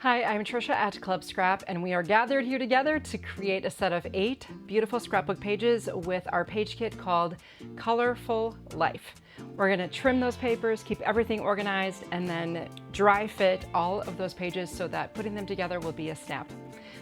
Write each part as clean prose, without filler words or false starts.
Hi, I'm Trisha at Club Scrap, and we are gathered here together to create a set of 8 beautiful scrapbook pages with our page kit called Colorful Life. We're going to trim those papers, keep everything organized, and then dry fit all of those pages so that putting them together will be a snap.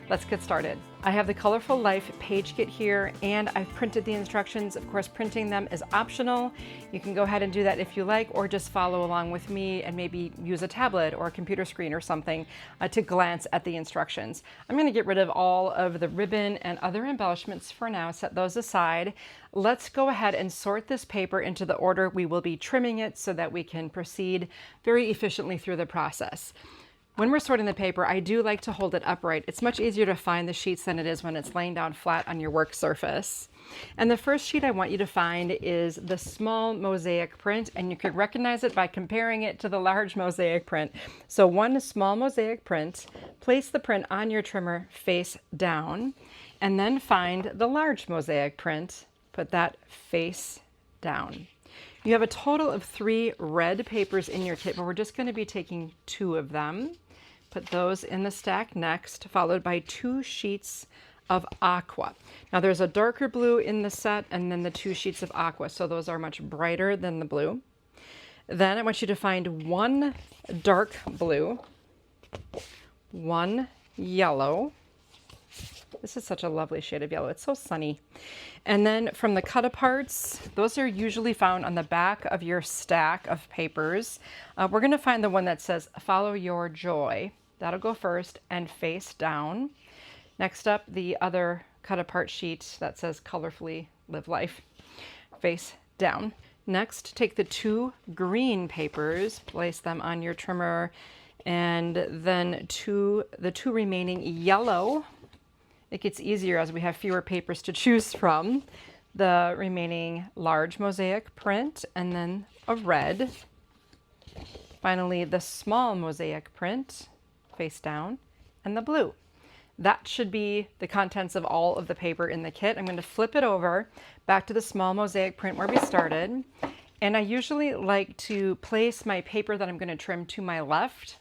Let's get started. I have the Colorful Life page kit here, and I've printed the instructions. Of course, printing them is optional. You can go ahead and do that if you like, or just follow along with me and maybe use a tablet or a computer screen or something to glance at the instructions. I'm going to get rid of all of the ribbon and other embellishments for now, set those aside. Let's go ahead and sort this paper into the order we will be trimming it so that we can proceed very efficiently through the process. When we're sorting the paper, I do like to hold it upright. It's much easier to find the sheets than it is when it's laying down flat on your work surface. And the first sheet I want you to find is the small mosaic print, and you could recognize it by comparing it to the large mosaic print. So one small mosaic print, place the print on your trimmer face down, and then find the large mosaic print, put that face down. You have a total of 3 red papers in your kit, but we're just going to be taking 2 of them. Put those in the stack next, followed by 2 sheets of aqua. Now there's a darker blue in the set and then the 2 sheets of aqua, so those are much brighter than the blue. Then I want you to find 1 dark blue, 1 yellow. This is such a lovely shade of yellow. It's so sunny. And then from the Cutaparts, those are usually found on the back of your stack of papers. We're going to find the one that says Follow Your Joy. That'll go first and face down. Next up, the other Cutapart sheet that says Colorfully Live Life, face down. Next, take the 2 green papers, place them on your trimmer, and then the 2 remaining yellow. It gets easier as we have fewer papers to choose from. The remaining large mosaic print, and then a red. Finally, the small mosaic print, face down, and the blue. That should be the contents of all of the paper in the kit. I'm going to flip it over back to the small mosaic print where we started. And I usually like to place my paper that I'm going to trim to my left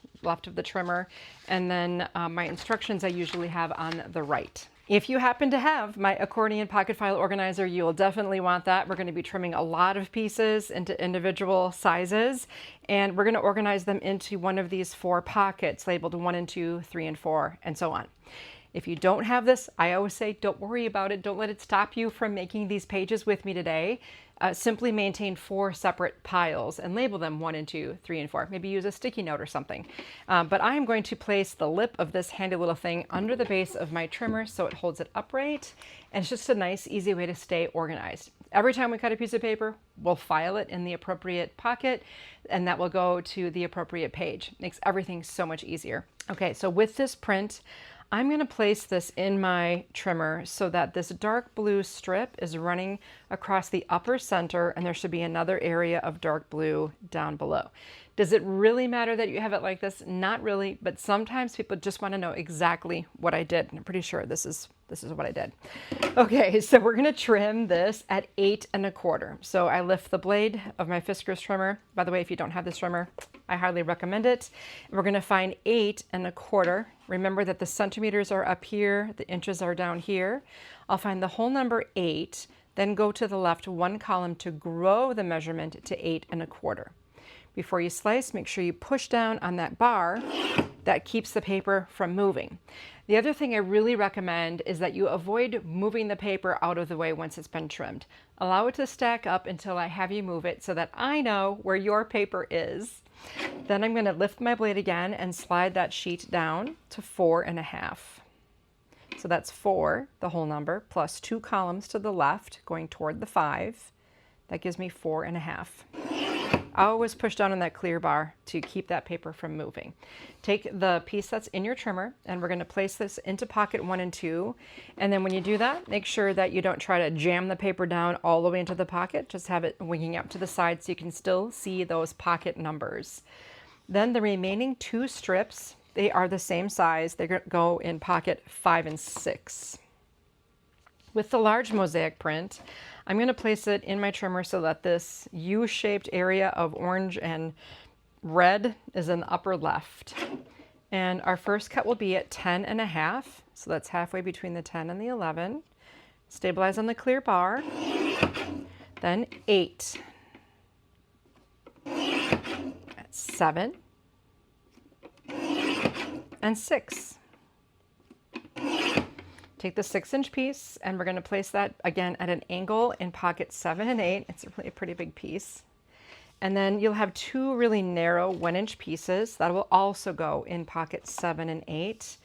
of the trimmer, and then my instructions I usually have on the right. If you happen to have my Accordion Pocket File organizer, you will definitely want that. We're going to be trimming a lot of pieces into individual sizes, and we're going to organize them into one of these 4 pockets labeled 1 and 2, 3 and 4, and so on. If you don't have this, I always say don't worry about it. Don't let it stop you from making these pages with me today. Simply maintain 4 separate piles and label them 1 and 2, 3 and 4. Maybe use a sticky note or something. But I am going to place the lip of this handy little thing under the base of my trimmer so it holds it upright. And it's just a nice, easy way to stay organized. Every time we cut a piece of paper, we'll file it in the appropriate pocket, and that will go to the appropriate page. Makes everything so much easier. Okay, so with this print, I'm going to place this in my trimmer so that this dark blue strip is running across the upper center, and there should be another area of dark blue down below. Does it really matter that you have it like this? Not really, but sometimes people just want to know exactly what I did. And I'm pretty sure this is what I did. Okay, so we're going to trim this at 8 1/4. So I lift the blade of my Fiskars trimmer. By the way, if you don't have this trimmer, I highly recommend it. We're going to find 8 1/4. Remember that the centimeters are up here, the inches are down here. I'll find the whole number 8, then go to the left 1 column to grow the measurement to 8 1/4. Before you slice, make sure you push down on that bar. That keeps the paper from moving. The other thing I really recommend is that you avoid moving the paper out of the way once it's been trimmed. Allow it to stack up until I have you move it so that I know where your paper is. Then I'm going to lift my blade again and slide that sheet down to 4 1/2. So that's 4, the whole number, plus 2 columns to the left going toward the 5. That gives me 4 1/2. I always push down on that clear bar to keep that paper from moving. Take the piece that's in your trimmer, and we're going to place this into pocket 1 and 2. And then when you do that, make sure that you don't try to jam the paper down all the way into the pocket. Just have it winging up to the side so you can still see those pocket numbers. Then the remaining 2 strips, they are the same size. They go in pocket 5 and 6. With the large mosaic print, I'm going to place it in my trimmer so that this U-shaped area of orange and red is in the upper left. And our first cut will be at 10.5. So that's halfway between the 10 and the 11. Stabilize on the clear bar. Then 8. At 7. And 6. Take the 6-inch piece and we're going to place that again at an angle in pocket 7 and 8. It's really a pretty big piece. And then you'll have 2 really narrow 1-inch pieces that will also go in pocket 7 and 8.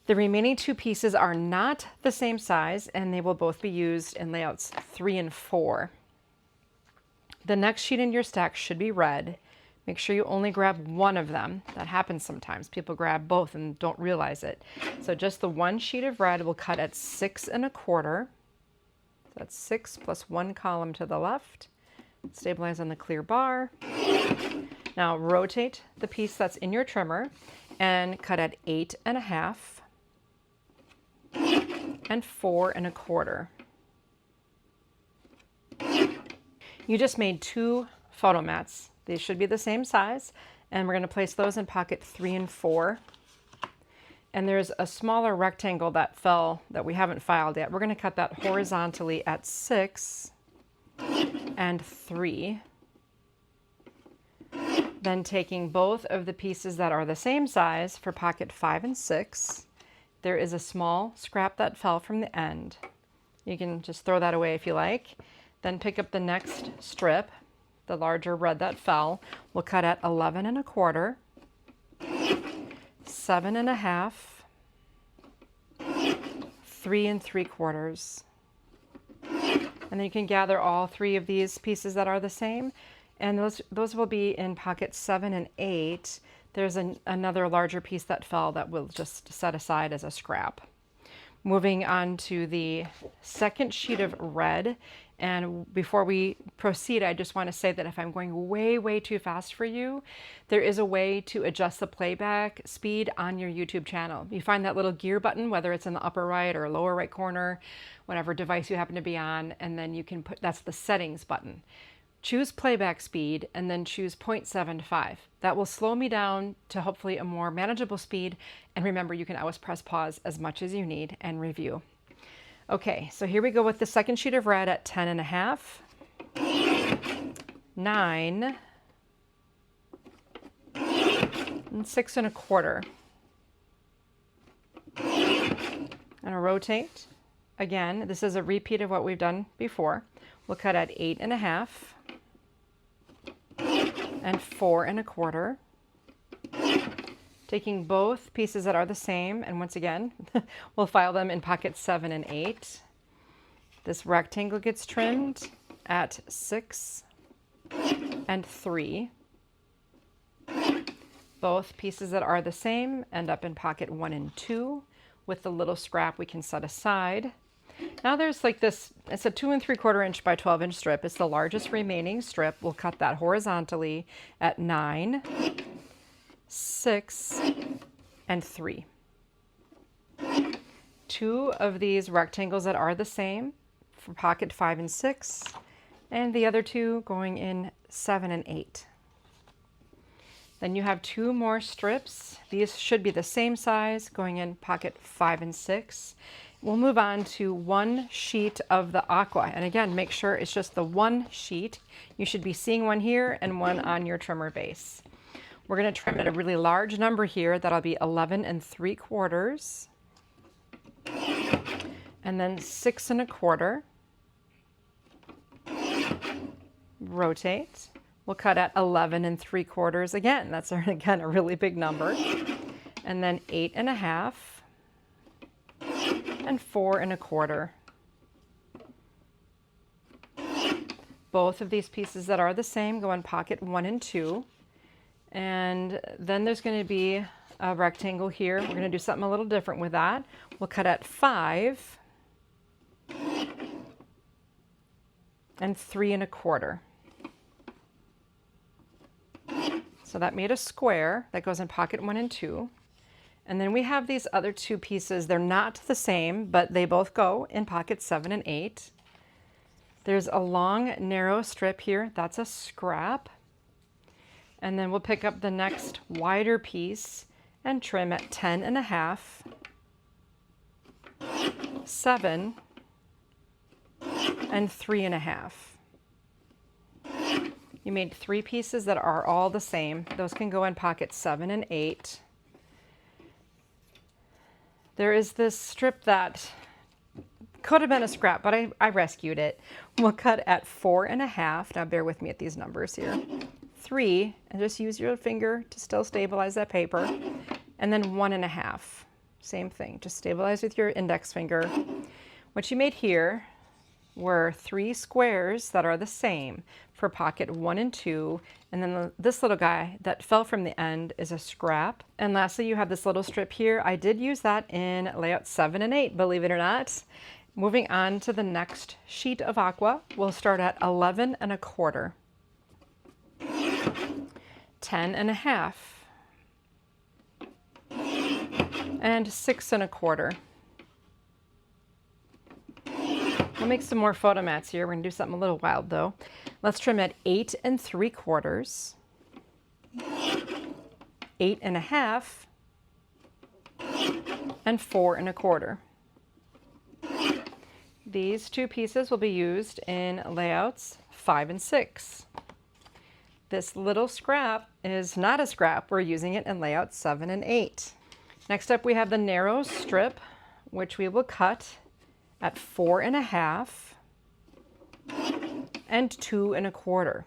The remaining 2 pieces are not the same size and they will both be used in layouts 3 and 4. The next sheet in your stack should be red. Make sure you only grab one of them. That happens sometimes. People grab both and don't realize it. So just the one sheet of red will cut at 6 1/4. That's 6 plus 1 column to the left. Stabilize on the clear bar. Now rotate the piece that's in your trimmer and cut at 8 1/2 and 4 1/4. You just made 2 photo mats. They should be the same size, and we're going to place those in pocket 3 and 4. And there's a smaller rectangle that fell that we haven't filed yet. We're going to cut that horizontally at 6 and 3. Then taking both of the pieces that are the same size for pocket 5 and 6, there is a small scrap that fell from the end. You can just throw that away if you like. Then pick up the next strip, the larger red that fell. We'll cut at 11 1/4, 7 1/2, 3 3/4. And then you can gather all 3 of these pieces that are the same, and those will be in pockets 7 and 8. There's another larger piece that fell that we'll just set aside as a scrap. Moving on to the second sheet of red. And before we proceed, I just want to say that if I'm going way, way too fast for you, there is a way to adjust the playback speed on your YouTube channel. You find that little gear button, whether it's in the upper right or lower right corner, whatever device you happen to be on, and then you can put, that's the settings button. Choose playback speed and then choose 0.75. That will slow me down to hopefully a more manageable speed. And remember, you can always press pause as much as you need and review. Okay, so here we go with the second sheet of red at 10 1/2, 9, and 6 1/4. I'm gonna rotate. Again, this is a repeat of what we've done before. We'll cut at 8 1/2 and 4 1/4. Taking both pieces that are the same, and once again, we'll file them in pockets 7 and 8. This rectangle gets trimmed at 6 and 3. Both pieces that are the same end up in pocket 1 and 2 with the little scrap we can set aside. Now there's like this, it's a 2 3/4 inch by 12-inch strip. It's the largest remaining strip. We'll cut that horizontally at 9, 6, and 3. 2 of these rectangles that are the same for pocket 5 and 6, and the other 2 going in 7 and 8. Then you have 2 more strips. These should be the same size going in pocket 5 and 6. We'll move on to 1 sheet of the aqua. And again, make sure it's just the 1 sheet. You should be seeing one here and one on your trimmer base. We're going to trim at a really large number here. That'll be 11 3/4. And then 6 1/4. Rotate. We'll cut at 11 3/4 again. That's again a really big number. And then 8 1/2 and 4 1/4. Both of these pieces that are the same go in pocket 1 and 2. And then there's going to be a rectangle here. We're going to do something a little different with that. We'll cut at 5 and 3 1/4. So that made a square that goes in pocket 1 and 2. And then we have these other 2 pieces. They're not the same, but they both go in pockets 7 and 8. There's a long, narrow strip here. That's a scrap. And then we'll pick up the next wider piece and trim at 10.5, 7, and 3.5. You made 3 pieces that are all the same. Those can go in pockets 7 and 8. There is this strip that could have been a scrap, but I rescued it. We'll cut at 4.5. Now bear with me at these numbers here. 3, and just use your finger to still stabilize that paper. And then 1.5. Same thing, just stabilize with your index finger. What you made here were 3 squares that are the same for pocket 1 and 2, and then this little guy that fell from the end is a scrap. And lastly, you have this little strip here. I did use that in layout 7 and 8, believe it or not. Moving on to the next sheet of aqua, we'll start at 11.25, 10.5, and 6.25. We'll make some more photo mats here. We're gonna do something a little wild though. Let's trim at 8.75, 8.5, and 4.25. These 2 pieces will be used in layouts 5 and 6. This little scrap is not a scrap. We're using it in layout 7 and 8. Next up, we have the narrow strip, which we will cut at 4.5 and 2.25.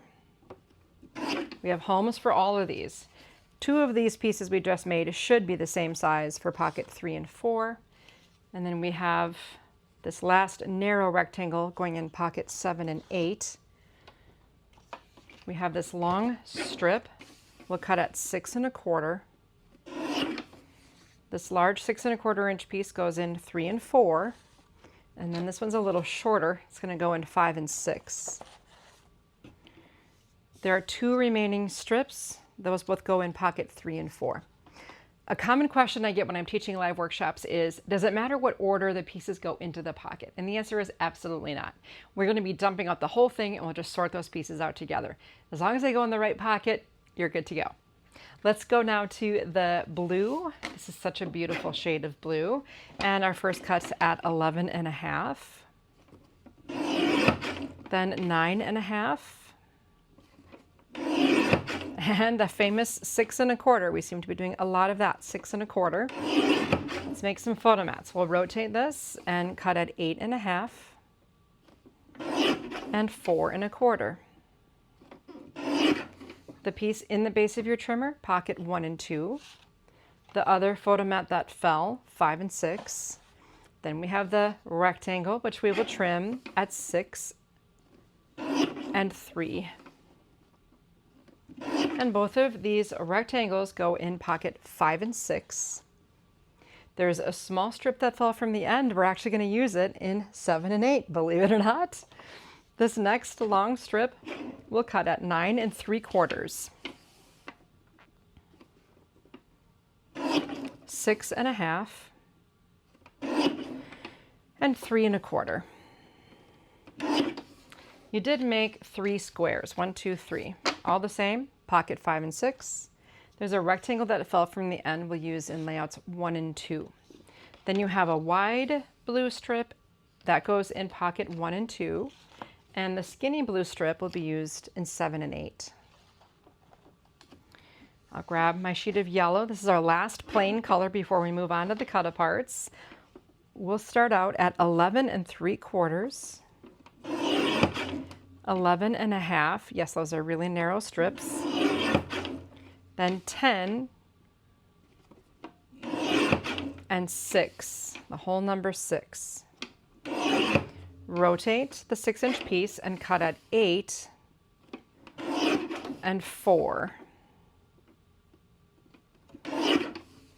We have homes for all of these. 2 of these pieces we just made should be the same size for pocket 3 and 4. And then we have this last narrow rectangle going in pocket 7 and 8. We have this long strip. We'll cut at 6.25. This large 6.25 inch piece goes in 3 and 4. And then this one's a little shorter. It's going to go in 5 and 6. There are 2 remaining strips. Those both go in pocket 3 and 4. A common question I get when I'm teaching live workshops is, does it matter what order the pieces go into the pocket? And the answer is absolutely not. We're going to be dumping out the whole thing and we'll just sort those pieces out together. As long as they go in the right pocket, you're good to go. Let's go now to the blue. This is such a beautiful shade of blue. And our first cut's at 11.5, then 9.5, and the famous 6.25. We seem to be doing a lot of that, 6.25. Let's make some photo mats. We'll rotate this and cut at 8.5 and 4.25. The piece in the base of your trimmer, pocket 1 and 2. The other photo mat that fell, 5 and 6. Then we have the rectangle, which we will trim at 6 and 3. And both of these rectangles go in pocket 5 and 6. There's a small strip that fell from the end. We're actually going to use it in 7 and 8, believe it or not. This next long strip we'll cut at 9.75, 6.5, and 3.25. You did make 3 squares, 1, 2, 3, all the same, pocket 5 and 6. There's a rectangle that fell from the end we'll use in layouts 1 and 2. Then you have a wide blue strip that goes in pocket 1 and 2. And the skinny blue strip will be used in 7 and 8. I'll grab my sheet of yellow. This is our last plain color before we move on to the Cutaparts. We'll start out at 11.75, 11.5. Yes, those are really narrow strips. Then 10 and 6, the whole number 6. Rotate the 6-inch piece and cut at 8 and 4.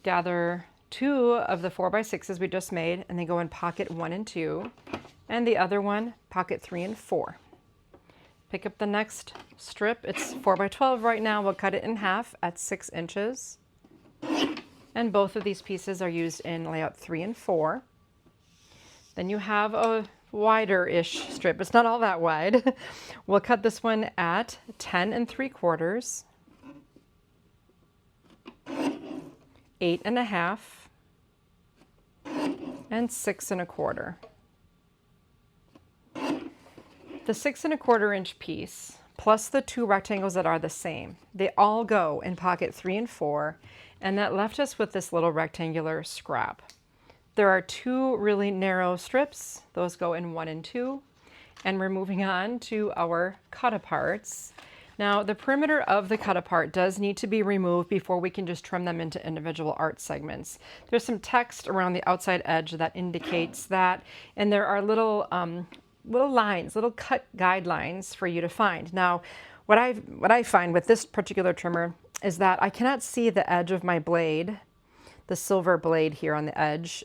Gather 2 of the 4x6s we just made, and they go in pocket 1 and 2, and the other one pocket 3 and 4. Pick up the next strip. It's 4x12 right now. We'll cut it in half at 6 inches. And both of these pieces are used in layout 3 and 4. Then you have a wider-ish strip. It's not all that wide. We'll cut this one at 10.75, 8 1/2, and 6 1/4. The 6 1/4 inch piece, plus the 2 rectangles that are the same, they all go in pocket 3 and 4, and that left us with this little rectangular scrap. There are 2 really narrow strips. Those go in 1 and 2. And we're moving on to our Cutaparts. Now, the perimeter of the Cutapart does need to be removed before we can just trim them into individual art segments. There's some text around the outside edge that indicates that, and there are little lines, little cut guidelines for you to find. Now, what I find with this particular trimmer is that I cannot see the edge of my blade, the silver blade here on the edge,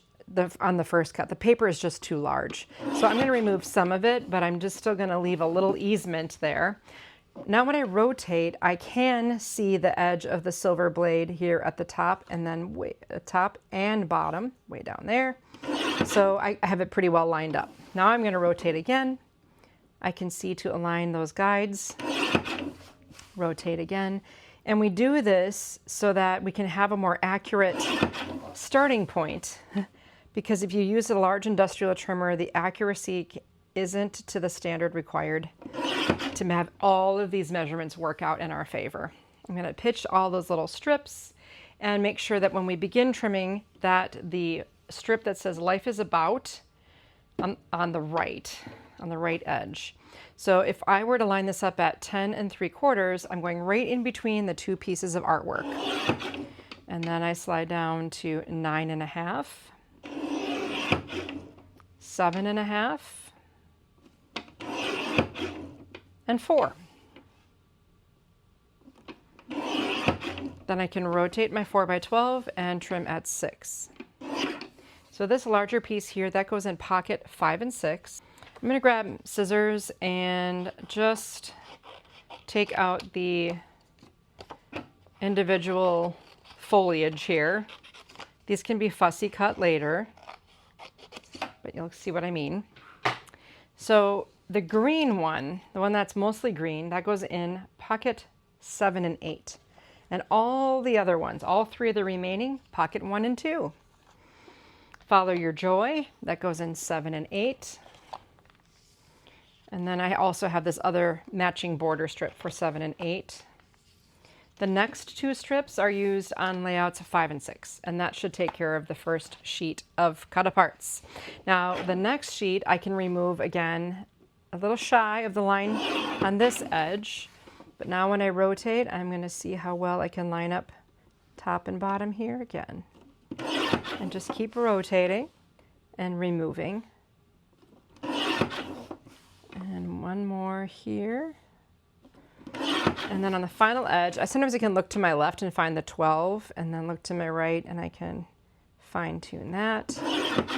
on the first cut. The paper is just too large. So I'm going to remove some of it, but I'm just still going to leave a little easement there. Now when I rotate, I can see the edge of the silver blade here at the top, and then way at top and bottom, way down there. So I have it pretty well lined up. Now I'm going to rotate again. I can see to align those guides. Rotate again. And we do this so that we can have a more accurate starting point. Because if you use a large industrial trimmer, the accuracy isn't to the standard required to have all of these measurements work out in our favor. I'm going to pitch all those little strips and make sure that when we begin trimming, that the strip that says life is about on the right edge. So if I were to line this up at 10 3/4, I'm going right in between the 2 pieces of artwork. And then I slide down to 9 1/2, 7 1/2, and 4. Then I can rotate my 4x12 and trim at 6. So this larger piece here, that goes in pocket 5 and 6. I'm going to grab scissors and just take out the individual foliage here. These can be fussy cut later, but you'll see what I mean. So the green one, the one that's mostly green, that goes in pocket 7 and 8. And all the other ones, all 3 of the remaining, pocket 1 and 2. Follow Your Joy, that goes in 7 and 8. And then I also have this other matching border strip for 7 and 8. The next 2 strips are used on layouts 5 and 6, and that should take care of the first sheet of Cutaparts. Now, the next sheet I can remove again a little shy of the line on this edge, but now when I rotate, I'm going to see how well I can line up top and bottom here again. And just keep rotating and removing. And one more here. And then on the final edge, sometimes I can look to my left and find the 12, and then look to my right and I can fine tune that.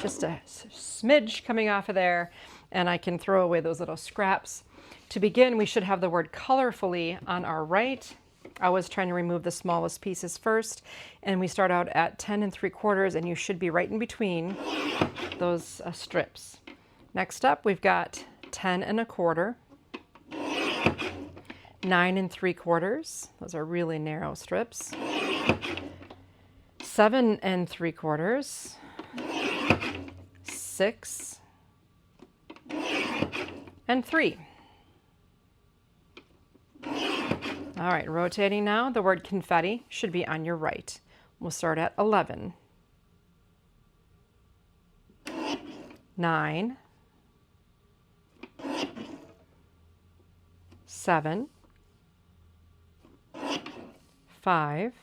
Just a smidge coming off of there, and I can throw away those little scraps. To begin, we should have the word colorfully on our right. I was trying to remove the smallest pieces first, and we start out at 10 3/4, and you should be right in between those strips. Next up, we've got 10 1/4. 9 3/4, those are really narrow strips. 7 3/4, 6, and 3. All right, rotating now, the word confetti should be on your right. We'll start at 11, 9, 7, 5,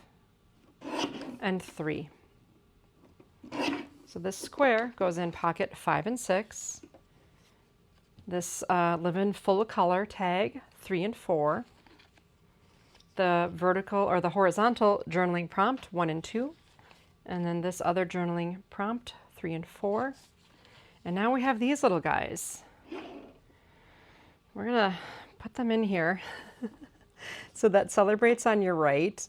and 3. So this square goes in pocket 5 and 6. This live in full of color tag 3 and 4. The vertical or the horizontal journaling prompt 1 and 2. And then this other journaling prompt 3 and 4. And now we have these little guys. We're gonna put them in here. So that celebrates on your right.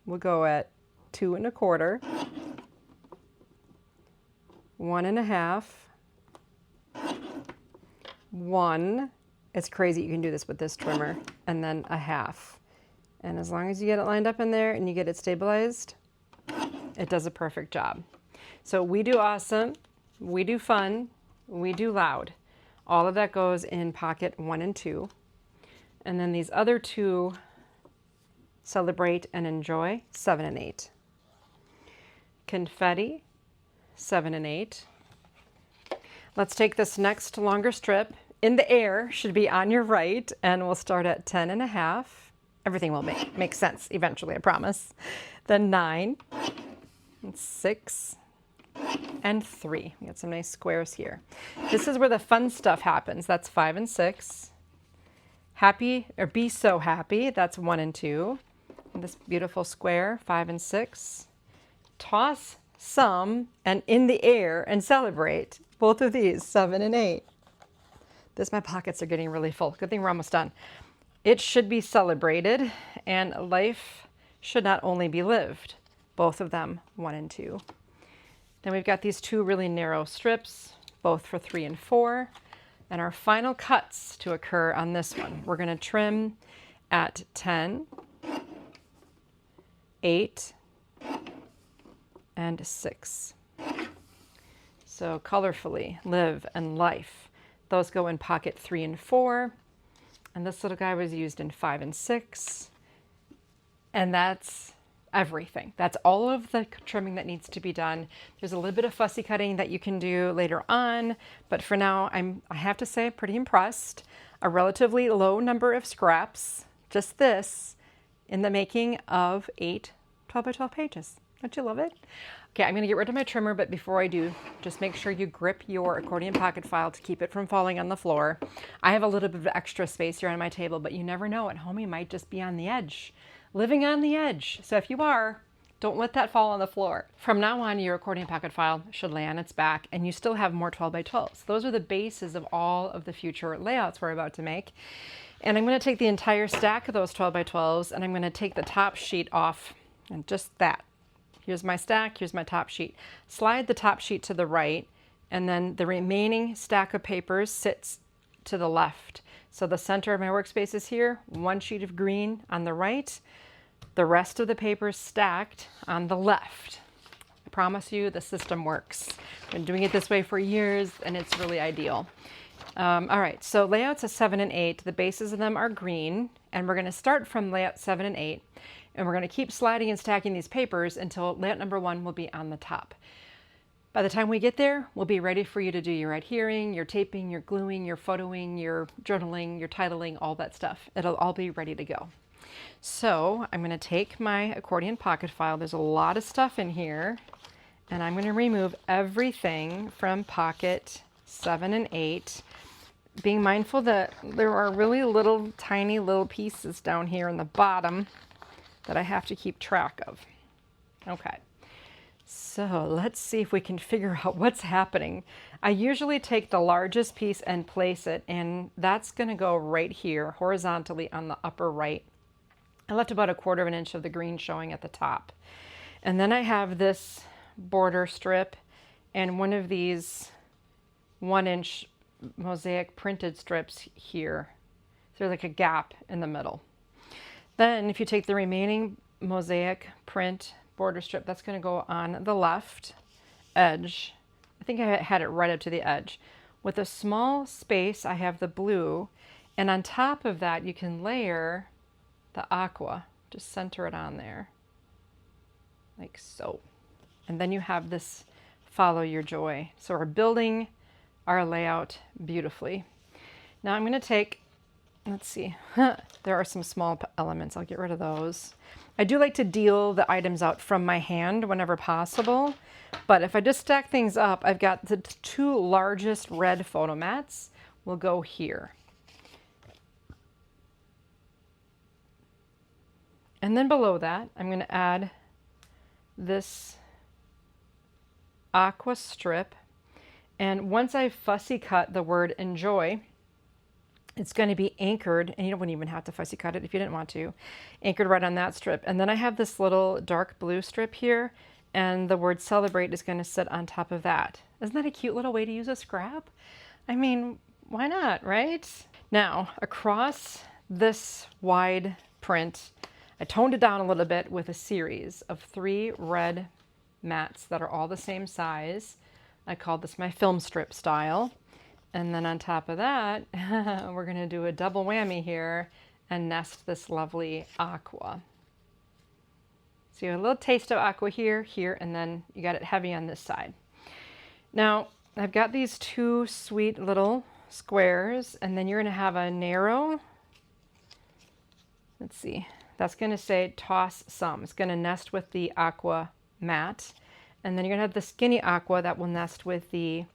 We'll go at 2 1/4, 1 1/2, 1. It's crazy you can do this with this trimmer, and then a half. And as long as you get it lined up in there and you get it stabilized, it does a perfect job. So we do awesome, we do fun, we do loud. All of that goes in pocket 1 and 2. And then these other two, celebrate and enjoy, 7 and 8. Confetti, 7 and 8. Let's take this next longer strip. In the air should be on your right, and we'll start at 10 and a half. Everything will make sense eventually, I promise. Then 9, and 6, and 3. We got some nice squares here. This is where the fun stuff happens. That's 5 and 6. Happy, or be so happy, that's 1 and 2. And this beautiful square, 5 and 6. Toss some and in the air and celebrate. Both of these, 7 and 8. My pockets are getting really full. Good thing we're almost done. It should be celebrated, and life should not only be lived. Both of them, 1 and 2. Then we've got these two really narrow strips, both for 3 and 4. And our final cuts to occur on this one. We're going to trim at 10, 8, and 6. So colorfully, live and life. Those go in pocket 3 and 4. And this little guy was used in 5 and 6. And that's everything. That's all of the trimming that needs to be done. There's a little bit of fussy cutting that you can do later on, but for now, I have to say, pretty impressed. A relatively low number of scraps, just this, in the making of 8 12 by 12 pages. Don't you love it? Okay, I'm gonna get rid of my trimmer, but before I do, just make sure you grip your accordion pocket file to keep it from falling on the floor. I have a little bit of extra space here on my table, but you never know. At home, you might just be on the edge. Living on the edge. So if you are, don't let that fall on the floor. From now on, your accordion pocket file should lay on its back, and you still have more 12 by 12s. Those are the bases of all of the future layouts we're about to make. And I'm going to take the entire stack of those 12 by 12s, and I'm going to take the top sheet off, and just that. Here's my stack, here's my top sheet. Slide the top sheet to the right, and then the remaining stack of papers sits to the left. So the center of my workspace is here, one sheet of green on the right, the rest of the papers stacked on the left. I promise you the system works. I've been doing it this way for years, and it's really ideal. All right, so layouts of 7 and 8, the bases of them are green, and we're gonna start from layout 7 and 8, and we're gonna keep sliding and stacking these papers until layout number 1 will be on the top. By the time we get there, we'll be ready for you to do your adhering, your taping, your gluing, your photoing, your journaling, your titling, all that stuff. It'll all be ready to go. So I'm gonna take my accordion pocket file. There's a lot of stuff in here, and I'm gonna remove everything from pocket 7 and 8, being mindful that there are really little, tiny little pieces down here in the bottom that I have to keep track of. Okay. So let's see if we can figure out what's happening. I usually take the largest piece and place it, and that's going to go right here horizontally on the upper right. I left about 1/4 of an inch of the green showing at the top. And then I have this border strip and one of these 1-inch Mosaic printed strips here. So there's like a gap in the middle. Then if you take the remaining Mosaic print border strip, that's going to go on the left edge. I think I had it right up to the edge. With a small space, I have the blue, and on top of that, you can layer the aqua. Just center it on there, like so. And then you have this follow your joy. So we're building our layout beautifully. Now I'm going to take, let's see, there are some small elements. I'll get rid of those. I do like to deal the items out from my hand whenever possible, but if I just stack things up, I've got the 2 largest red photo mats will go here. And then below that, I'm going to add this aqua strip. And once I fussy cut the word enjoy, it's going to be anchored, and you wouldn't even have to fussy cut it if you didn't want to, anchored right on that strip. And then I have this little dark blue strip here, and the word celebrate is going to sit on top of that. Isn't that a cute little way to use a scrap? I mean, why not, right? Now, across this wide print, I toned it down a little bit with a series of 3 red mats that are all the same size. I call this my film strip style. And then on top of that, we're going to do a double whammy here and nest this lovely aqua. So you have a little taste of aqua here, here, and then you got it heavy on this side. Now, I've got these two sweet little squares, and then you're going to have a narrow, let's see, that's going to say toss some. It's going to nest with the aqua mat. And then you're going to have the skinny aqua that will nest with the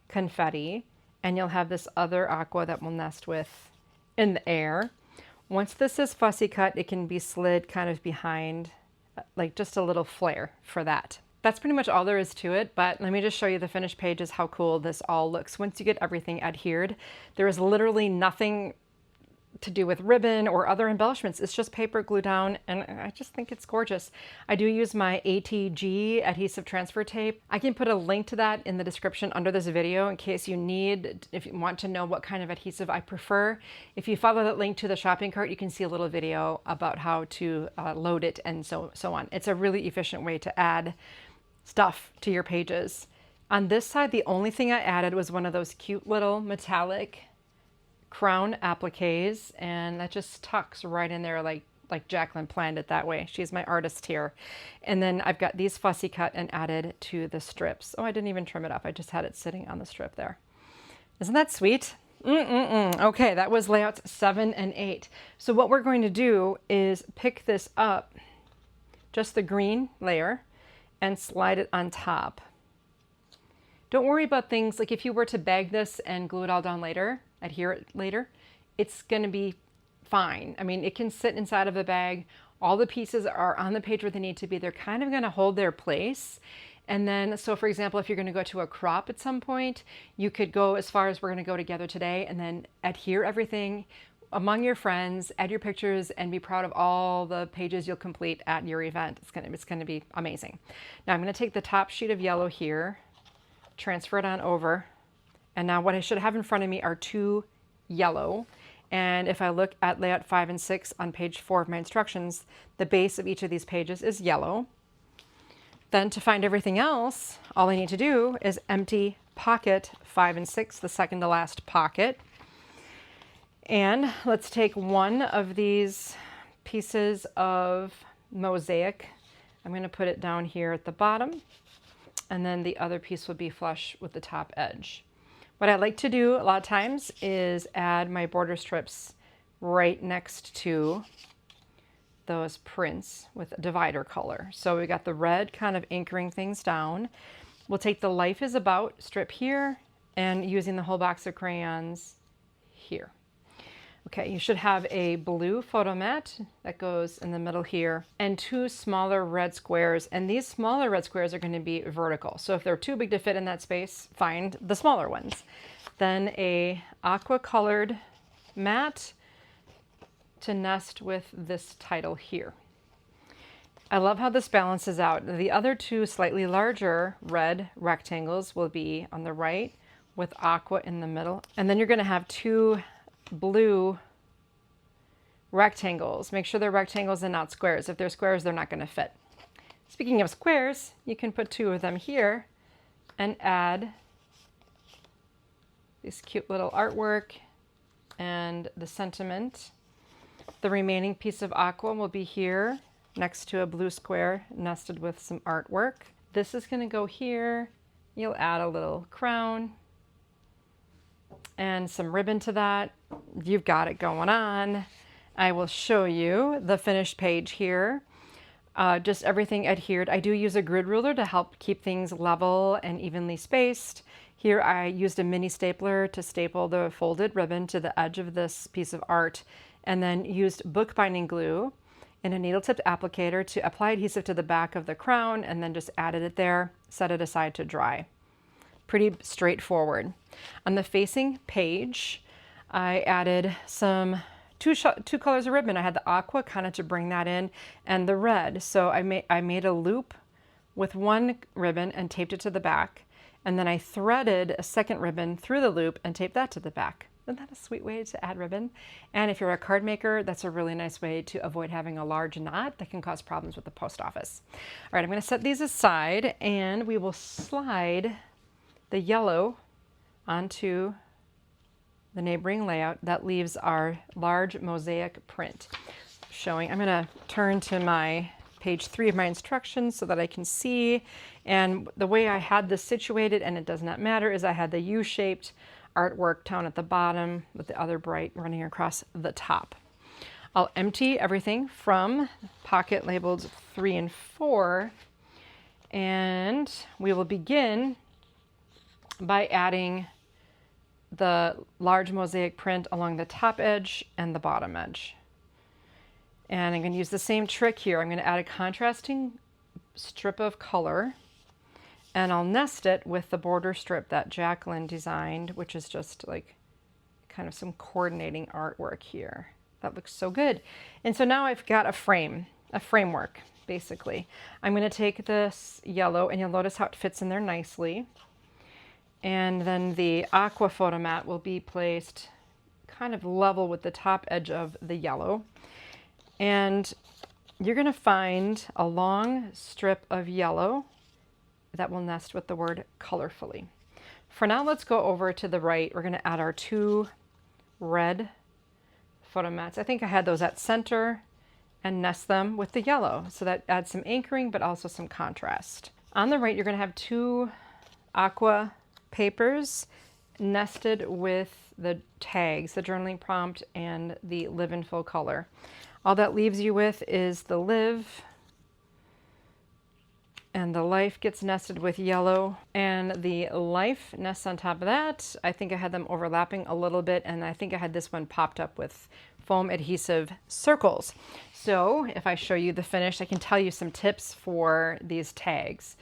confetti. And you'll have this other aqua that will nest with in the air. Once this is fussy cut, it can be slid kind of behind, like just a little flare for that. That's pretty much all there is to it, but let me just show you the finished pages, how cool this all looks. Once you get everything adhered, there is literally nothing to do with ribbon or other embellishments. It's just paper glue down, and I just think it's gorgeous. I do use my ATG adhesive transfer tape. I can put a link to that in the description under this video in case you need, if you want to know what kind of adhesive I prefer. If you follow that link to the shopping cart, you can see a little video about how to load it and so on. It's a really efficient way to add stuff to your pages. On this side, the only thing I added was one of those cute little metallic crown appliques, and that just tucks right in there like Jacqueline planned it that way. She's my artist here. And then I've got these fussy cut and added to the strips. Oh, I didn't even trim it up. I just had it sitting on the strip there. Isn't that sweet? Okay, that was layouts 7 and 8. So what we're going to do is pick this up, just the green layer, and slide it on top. Don't worry about things like if you were to bag this and glue it all down later, adhere it later, it's going to be fine. I mean, it can sit inside of the bag. All the pieces are on the page where they need to be. They're kind of going to hold their place. And then, so for example, if you're going to go to a crop at some point, you could go as far as we're going to go together today and then adhere everything among your friends, add your pictures, and be proud of all the pages you'll complete at your event. It's going to be amazing. Now I'm going to take the top sheet of yellow here, transfer it on over. And now what I should have in front of me are two yellow. And if I look at layout 5 and 6 on page 4 of my instructions, the base of each of these pages is yellow. Then to find everything else, all I need to do is empty pocket 5 and 6, the second to last pocket. And let's take one of these pieces of Mosaic. I'm going to put it down here at the bottom, and then the other piece will be flush with the top edge. What I like to do a lot of times is add my border strips right next to those prints with a divider color. So we got the red kind of anchoring things down. We'll take the Life is About strip here and using the whole box of crayons here. Okay, you should have a blue photo mat that goes in the middle here and two smaller red squares. And these smaller red squares are going to be vertical. So if they're too big to fit in that space, find the smaller ones. Then a aqua colored mat to nest with this title here. I love how this balances out. The other two slightly larger red rectangles will be on the right with aqua in the middle. And then you're going to have two blue rectangles. Make sure they're rectangles and not squares. If they're squares, they're not going to fit. Speaking of squares, you can put two of them here and add this cute little artwork and the sentiment. The remaining piece of aqua will be here next to a blue square nested with some artwork. This is going to go here. You'll add a little crown and some ribbon to that. You've got it going on. I will show you the finished page here. Just everything adhered. I do use a grid ruler to help keep things level and evenly spaced. Here I used a mini stapler to staple the folded ribbon to the edge of this piece of art, and then used bookbinding glue and a needle tipped applicator to apply adhesive to the back of the crown, and then just added it there, set it aside to dry. Pretty straightforward. On the facing page, I added some two colors of ribbon. I had the aqua kind of to bring that in, and the red. So I made a loop with one ribbon and taped it to the back, and then I threaded a second ribbon through the loop and taped that to the back. Isn't that a sweet way to add ribbon? And if you're a card maker, that's a really nice way to avoid having a large knot that can cause problems with the post office. All right, I'm going to set these aside and we will slide the yellow onto the neighboring layout. That leaves our large mosaic print showing. I'm going to turn to my page 3 of my instructions so that I can see. And the way I had this situated, and it does not matter, is I had the U-shaped artwork down at the bottom with the other bright running across the top. I'll empty everything from pocket labeled 3 and 4, and we will begin by adding the large mosaic print along the top edge and the bottom edge. And I'm going to use the same trick here. I'm going to add a contrasting strip of color, and I'll nest it with the border strip that Jacqueline designed, which is just like kind of some coordinating artwork here. That looks so good. And so now I've got a framework, basically. I'm going to take this yellow, and you'll notice how it fits in there nicely. And then the aqua photo mat will be placed kind of level with the top edge of the yellow. And you're going to find a long strip of yellow that will nest with the word colorfully. For now, let's go over to the right. We're going to add our 2 red photo mats. I think I had those at center, and nest them with the yellow. So that adds some anchoring, but also some contrast. On the right, you're going to have 2 aqua papers nested with the tags, the journaling prompt and the live in full color. All that leaves you with is the live, and the life gets nested with yellow, and the life nests on top of that. I think I had them overlapping a little bit, and I think I had this one popped up with foam adhesive circles. So if I show you the finish, I can tell you some tips for these tags.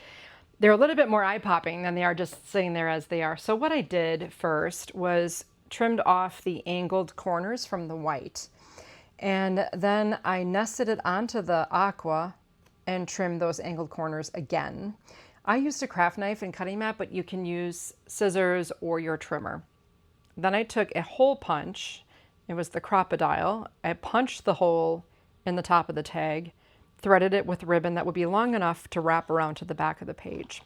They're a little bit more eye-popping than they are just sitting there as they are. So what I did first was trimmed off the angled corners from the white. And then I nested it onto the aqua and trimmed those angled corners again. I used a craft knife and cutting mat, but you can use scissors or your trimmer. Then I took a hole punch. It was the crocodile. I punched the hole in the top of the tag, threaded it with ribbon that would be long enough to wrap around to the back of the page.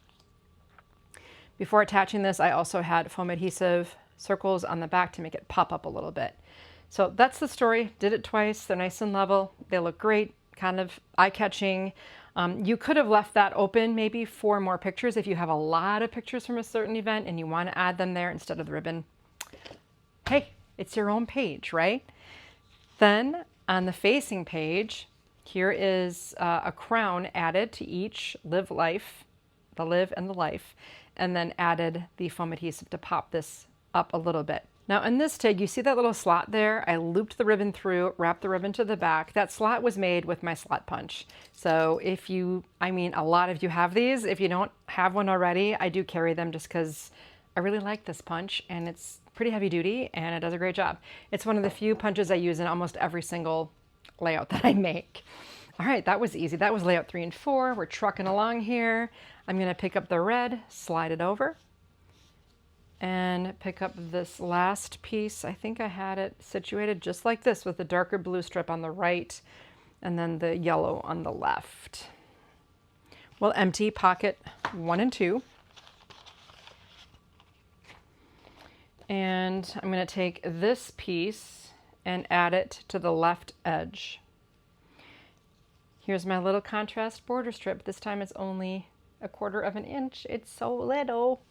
Before attaching this, I also had foam adhesive circles on the back to make it pop up a little bit. So that's the story. Did it twice. They're nice and level. They look great, kind of eye-catching. You could have left that open maybe for more pictures if you have a lot of pictures from a certain event and you want to add them there instead of the ribbon. Hey, it's your own page, right? Then on the facing page, here is a crown added to each live life, the live and the life, and then added the foam adhesive to pop this up a little bit. Now in this tag, you see that little slot there? I looped the ribbon through, wrapped the ribbon to the back. That slot was made with my slot punch. So if you, I mean, a lot of you have these. If you don't have one already, I do carry them just because I really like this punch, and it's pretty heavy duty and it does a great job. It's one of the few punches I use in almost every single layout that I make. All right, that was easy. That was layout 3 and 4. We're trucking along here. I'm going to pick up the red, slide it over, and pick up this last piece. I think I had it situated just like this with the darker blue strip on the right and then the yellow on the left. We'll empty pocket 1 and 2. And I'm going to take this piece and add it to the left edge. Here's my little contrast border strip. This time it's only 1/4 of an inch. It's so little.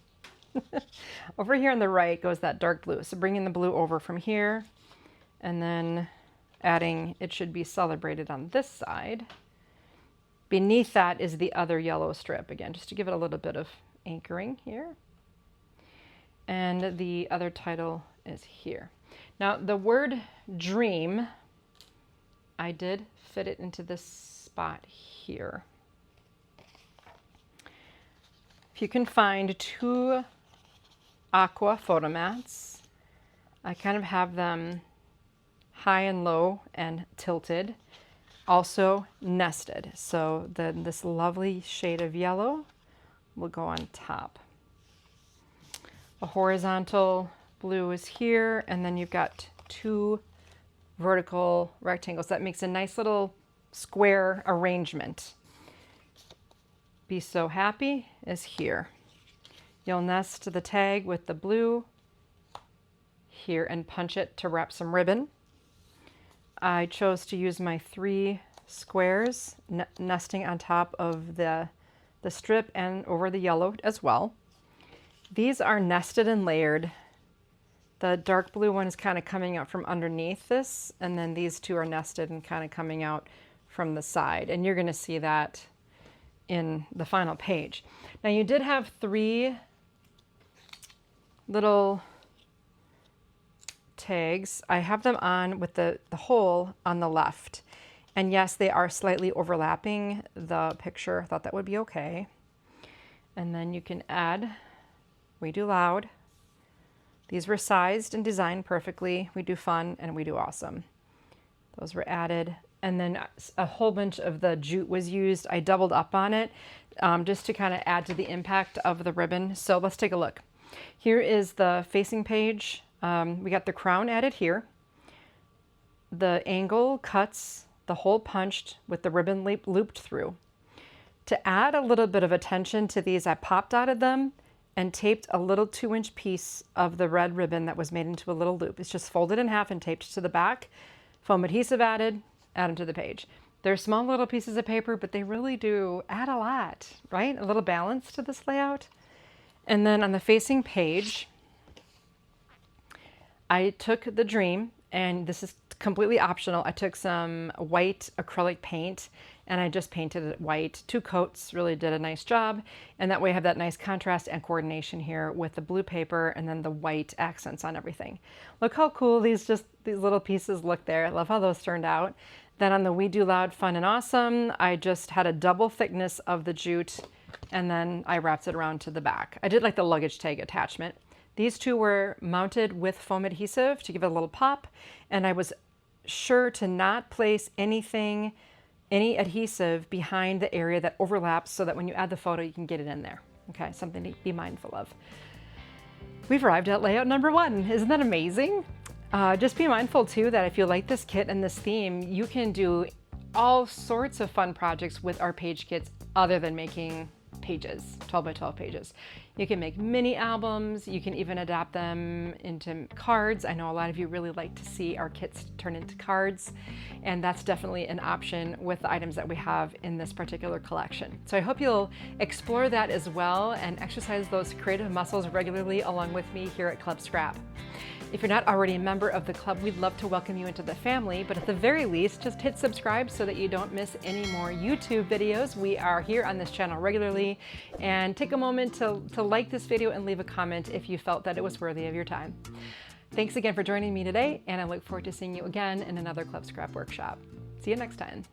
Over here on the right goes that dark blue. So bringing the blue over from here and then adding, it should be celebrated on this side. Beneath that is the other yellow strip, again, just to give it a little bit of anchoring here. And the other title is here. Now the word dream, I did fit it into this spot here. If you can find 2 aqua photo mats, I kind of have them high and low and tilted, also nested. So then this lovely shade of yellow will go on top. A horizontal blue is here, and then you've got 2 vertical rectangles. That makes a nice little square arrangement. Be So Happy is here. You'll nest the tag with the blue here and punch it to wrap some ribbon. I chose to use my 3 squares nesting on top of the strip and over the yellow as well. These are nested and layered. The dark blue one is kind of coming out from underneath this, and then these 2 are nested and kind of coming out from the side. And you're going to see that in the final page. Now you did have 3 little tags. I have them on with the hole on the left. And yes, they are slightly overlapping the picture. I thought that would be okay. And then you can add We Do Loud. These were sized and designed perfectly. We Do Fun and We Do Awesome. Those were added. And then a whole bunch of the jute was used. I doubled up on it just to kind of add to the impact of the ribbon. So let's take a look. Here is the facing page. We got the crown added here. The angle cuts, the hole punched with the ribbon looped through. To add a little bit of attention to these, I pop dotted them and taped a little 2-inch piece of the red ribbon that was made into a little loop. It's just folded in half and taped to the back. Foam adhesive added, add them to the page. They're small little pieces of paper, but they really do add a lot, right? A little balance to this layout. And then on the facing page, I took the Dream, and this is completely optional. I took some white acrylic paint and I just painted it white. 2 coats really did a nice job. And that way I have that nice contrast and coordination here with the blue paper and then the white accents on everything. Look how cool these little pieces look there. I love how those turned out. Then on the We Do Loud, Fun and Awesome, I just had a double thickness of the jute and then I wrapped it around to the back. I did like the luggage tag attachment. These 2 were mounted with foam adhesive to give it a little pop, and I was sure to not place any adhesive behind the area that overlaps so that when you add the photo, you can get it in there. Okay, something to be mindful of. We've arrived at layout number 1. Isn't that amazing? Just be mindful too that if you like this kit and this theme, you can do all sorts of fun projects with our page kits other than making pages, 12 by 12 pages. You can make mini albums. You can even adapt them into cards. I know a lot of you really like to see our kits turn into cards, and that's definitely an option with the items that we have in this particular collection. So I hope you'll explore that as well and exercise those creative muscles regularly along with me here at Club Scrap. If you're not already a member of the club, we'd love to welcome you into the family, but at the very least, just hit subscribe so that you don't miss any more YouTube videos. We are here on this channel regularly, and take a moment to like this video and leave a comment if you felt that it was worthy of your time. Thanks again for joining me today, and I look forward to seeing you again in another Club Scrap workshop. See you next time.